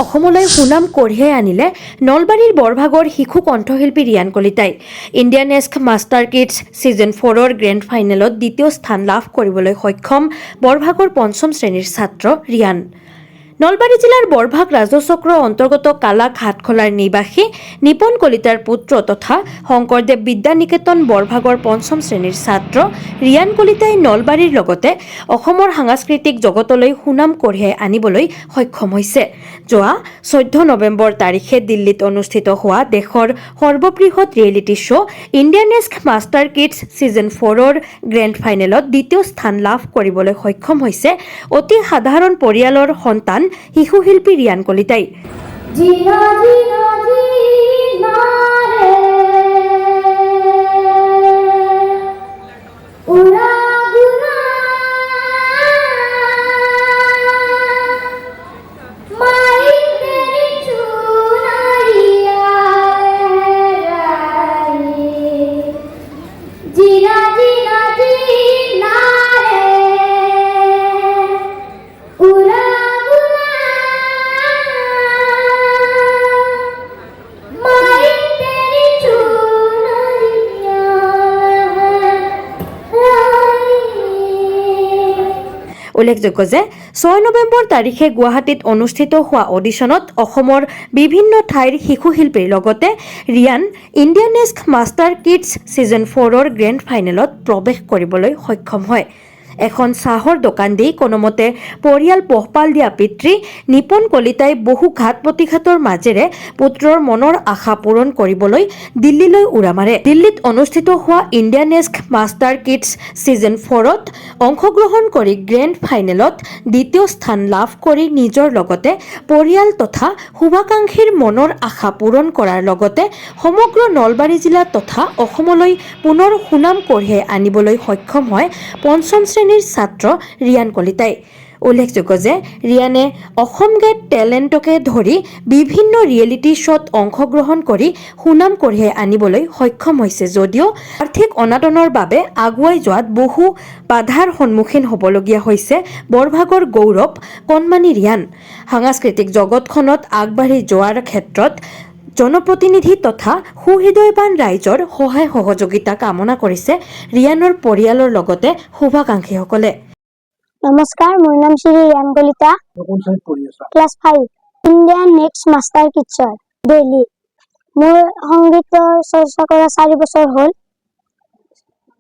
অসমলৈ সুনাম কঢ়িয়াই আনিলে নলবাৰীৰ বৰভাগৰ শিশু কণ্ঠশিল্পী ৰিয়ান কলিতাই। Indian ask master kids season 4ৰ গ্ৰেণ্ড ফাইনেলত দ্বিতীয় স্থান লাভ কৰিবলৈ সক্ষম বৰভাগৰ পঞ্চম শ্ৰেণীৰ ছাত্ৰ ৰিয়ান। নলবাৰী জিলাৰ বৰভাগ ৰাজচক্ৰ অন্তৰ্গত কালা ঘাটখোলাৰ নিবাসী নিপন কলিতাৰ পুত্ৰ তথা শংকৰদেৱ বিদ্যা নিকেতন বৰভাগৰ পঞ্চম শ্ৰেণীৰ ছাত্ৰ ৰিয়ান কলিতাই নলবাৰীৰ লগতে অসমৰ সাংস্কৃতিক জগতলৈ সুনাম কঢ়িয়াই আনিবলৈ সক্ষম হৈছে। যোৱা 14 নৱেম্বৰ তাৰিখে দিল্লীত অনুষ্ঠিত হোৱা দেশৰ সৰ্ববৃহৎ reality show' Indian ask master kids season 4ৰ গ্ৰেণ্ড ফাইনেলত দ্বিতীয় স্থান লাভ কৰিবলৈ সক্ষম হৈছে অতি সাধাৰণ পৰিয়ালৰ সন্তান শিশুশিল্পী ৰিয়ান কলিতাই। উল্লেখযোগ্য যে 6 নৱেম্বৰ তাৰিখে গুৱাহাটীত অনুষ্ঠিত হোৱা অডিশ্যনত অসমৰ বিভিন্ন ঠাইৰ শিশুশিল্পীৰ লগতে Riyan Indian ask master kids season 4ৰ গ্ৰেণ্ড ফাইনেলত প্ৰৱেশ কৰিবলৈ সক্ষম হয়। এখন চাহৰ দোকান দি কোনোমতে পৰিয়াল পোহপাল দিয়া পিতৃ নিপন কলিতাই বহু ঘাত প্ৰতিঘাতৰ মাজেৰে পুত্ৰৰ মনৰ আশা পূৰণ কৰিবলৈ দিল্লীলৈ উৰা মাৰে। দিল্লীত অনুষ্ঠিত হোৱা Indian ask master kids season 4ত অংশগ্ৰহণ কৰি গ্ৰেণ্ড ফাইনেলত দ্বিতীয় স্থান লাভ কৰি নিজৰ লগতে পৰিয়াল তথা শুভাকাংক্ষীৰ মনৰ আশা পূৰণ কৰাৰ লগতে সমগ্ৰ নলবাৰী জিলা তথা অসমলৈ পুনৰ সুনাম কঢ়িয়াই আনিবলৈ সক্ষম হয় পঞ্চম শ্ৰেণীৰ ছাত্ৰ ৰিয়ান কলিতাই। উল্লেখযোগ্য যে ৰিয়ানে অসম গেট টেলেণ্টকে ধৰি বিভিন্ন ৰিয়েলিটি শ্ব'ত অংশগ্ৰহণ কৰি সুনাম কঢ়িয়াই আনিবলৈ সক্ষম হৈছে যদিও আৰ্থিক অনাটনৰ বাবে আগুৱাই যোৱাত বহু বাধাৰ সন্মুখীন হ'বলগীয়া হৈছে বৰভাগৰ গৌৰৱ কণমানি ৰিয়ান। সাংস্কৃতিক জগতখনত আগবাঢ়ি যোৱাৰ ক্ষেত্ৰত জনপ্ৰতিনিধি তথা সুহৃদয়বান ৰাইজৰ সহায় সহযোগিতা কামনা কৰিছে ৰিয়ানৰ পৰিয়ালৰ লগতে শুভাকাংক্ষীসকলে। নমস্কাৰ, মোৰ নাম Shri Riyan Kalita, class 5, Indian ask master কিডছৰ দিল্লী। মোৰ সংগীতৰ চৰ্চা কৰা 4 বছৰ হ'ল।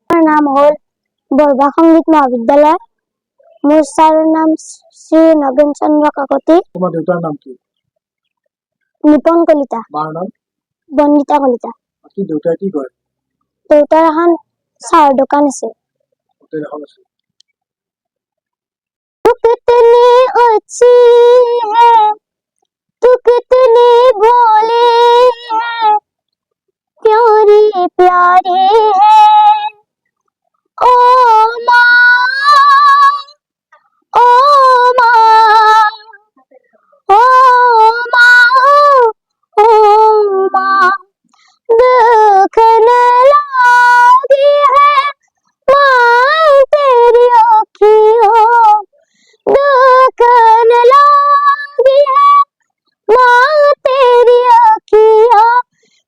মোৰ নাম হ'ল বৰভাগ সংগীত মহাবিদ্যালয়। মোৰ ছাৰৰ নাম শ্ৰী নগেন চন্দ্ৰ কাকতি। তোমাৰ দেউতাৰ নাম কি? নিপন কলিতা। মাৰ নাম? বন্দিতা কলিতা। কি দেউতাই কি কৰে? দেউতাৰ এখন চাহৰ দোকান আছে। হোটেল এখন আছে। तू कितनी अच्छी है, तू कितनी भोली है, प्यारी प्यारी है, ओ माँ, ओ माँ, ओ माँ, ओ माँ, देखने लगी है माँ तेरी आँखियों, देखने लगी है माँ तेरी आँखियों,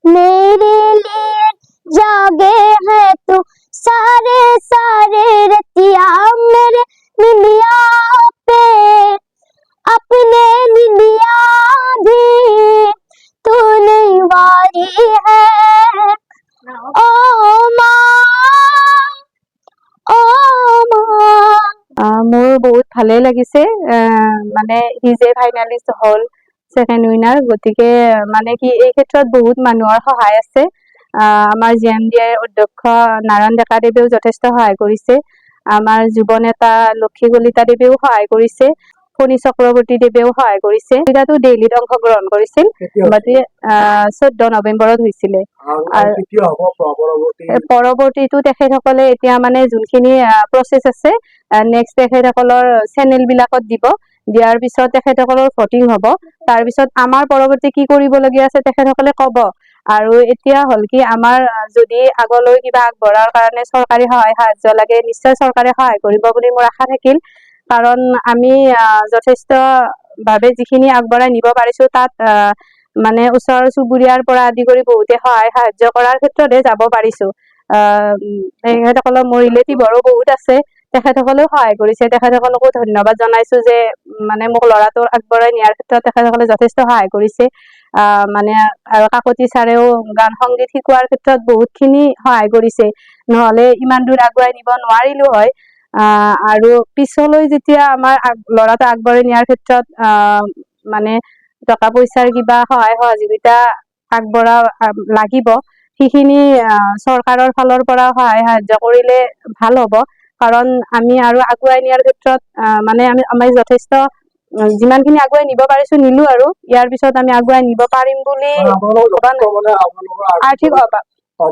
मेरे लिए जागे है तू सारे सारे रतिया, मेरे निलिया पे अपने निलिया भी तूने वारी है, ओ माँ, ओ माँ। মোৰ বহুত ভালে লাগিছে, মানে হি যে ফাইনেলিষ্ট হ'ল, ছেকেণ্ড উইনাৰ। গতিকে মানে কি এই ক্ষেত্ৰত বহুত মানুহৰ সহায় আছে। আমাৰ GMDAৰ অধ্যক্ষ নাৰায়ণ ডেকাদেৱেও যথেষ্ট সহায় কৰিছে। আমাৰ যুৱ নেতা লক্ষী কলিতা দেৱেও সহায় কৰিছে। ফণী চক্ৰৱৰ্তী দেৱেও সহায় কৰিছে। এতিয়াতো দিল্লীত অংশগ্ৰহণ কৰিছিল, 14 নৱেম্বৰত হৈছিলে। পৰৱৰ্তীটো তেখেতসকলে এতিয়া মানে যোনখিনি প্ৰচেছ আছে নেক্সট তেখেতসকলৰ চেনেল বিলাকত দিয়াৰ পিছত তেখেতসকলৰ ভোটিং হ'ব। তাৰ পিছত আমাৰ পৰৱৰ্তী কি কৰিবলগীয়া আছে তেখেতসকলে ক'ব। আৰু এতিয়া হ'ল কি আমাৰ যদি আগলৈ কিবা আগবঢ়াৰ কাৰণে চৰকাৰী সহায় সাহায্য লাগে, নিশ্চয় চৰকাৰে সহায় কৰিব বুলি মোৰ আশা থাকিল। কাৰণ আমি যথেষ্ট ভাৱে যিখিনি আগবঢ়াই নিব পাৰিছো তাত মানে ওচৰ চুবুৰীয়াৰ পৰা আদি কৰি বহুতে সহায় সাহায্য কৰাৰ ক্ষেত্ৰতে যাব পাৰিছো। তেখেতসকলৰ মোৰ ৰিলেটিভৰো বহুত আছে, তেখেতসকলেও সহায় কৰিছে, তেখেতসকলকো ধন্যবাদ জনাইছো যে মানে মোক ল'ৰাটো আগবঢ়াই নিয়াৰ ক্ষেত্ৰত তেখেতসকলে যথেষ্ট সহায় কৰিছে। মানে আৰু কাকতি ছাৰেও গান সংগীত শিকোৱাৰ ক্ষেত্ৰত বহুতখিনি সহায় কৰিছে, নহলে ইমান দূৰ আগুৱাই নিব নোৱাৰিলো হয়। আৰু পিছলৈ যেতিয়া আমাৰ ল'ৰাটো আগবঢ়াই নিয়াৰ ক্ষেত্ৰত মানে টকা পইচাৰ কিবা সহায় সহযোগিতা আগবঢ়া লাগিব, সেইখিনি চৰকাৰৰ ফালৰ পৰা সহায় সাহায্য কৰিলে ভাল হ'ব। কাৰণ আমি আৰু আগুৱাই নিয়াৰ ক্ষেত্ৰত মানে আমি যথেষ্ট যিমানখিনি আগুৱাই নিব পাৰিছো নিলো, আৰু ইয়াৰ পিছত আমি আগুৱাই নিব পাৰিম বুলি আৰ্থিক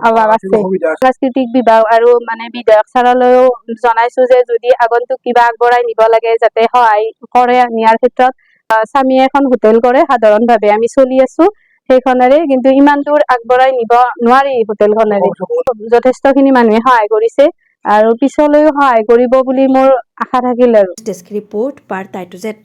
অভাৱ আছে। সাংস্কৃতিক বিভাগ আৰু মানে বিধায়ক ছাৰলৈও জনাইছো যে যদি আগন্তুক কিবা আগবঢ়াই নিব লাগে যাতে সহায় কৰে নিয়াৰ ক্ষেত্ৰত। স্বামীয়ে এখন হোটেল কৰে, সাধাৰণভাৱে আমি চলি আছো সেইখনেৰে, কিন্তু ইমান দূৰ আগবঢ়াই নিব নোৱাৰি হোটেলখনেৰে। যথেষ্টখিনি মানুহে সহায় কৰিছে আৰু পিছলৈও সহায় কৰিব বুলি মোৰ আশা থাকিল আৰু। ডেস্ক ৰিপৰ্ট বাৰ্তা টু জেড।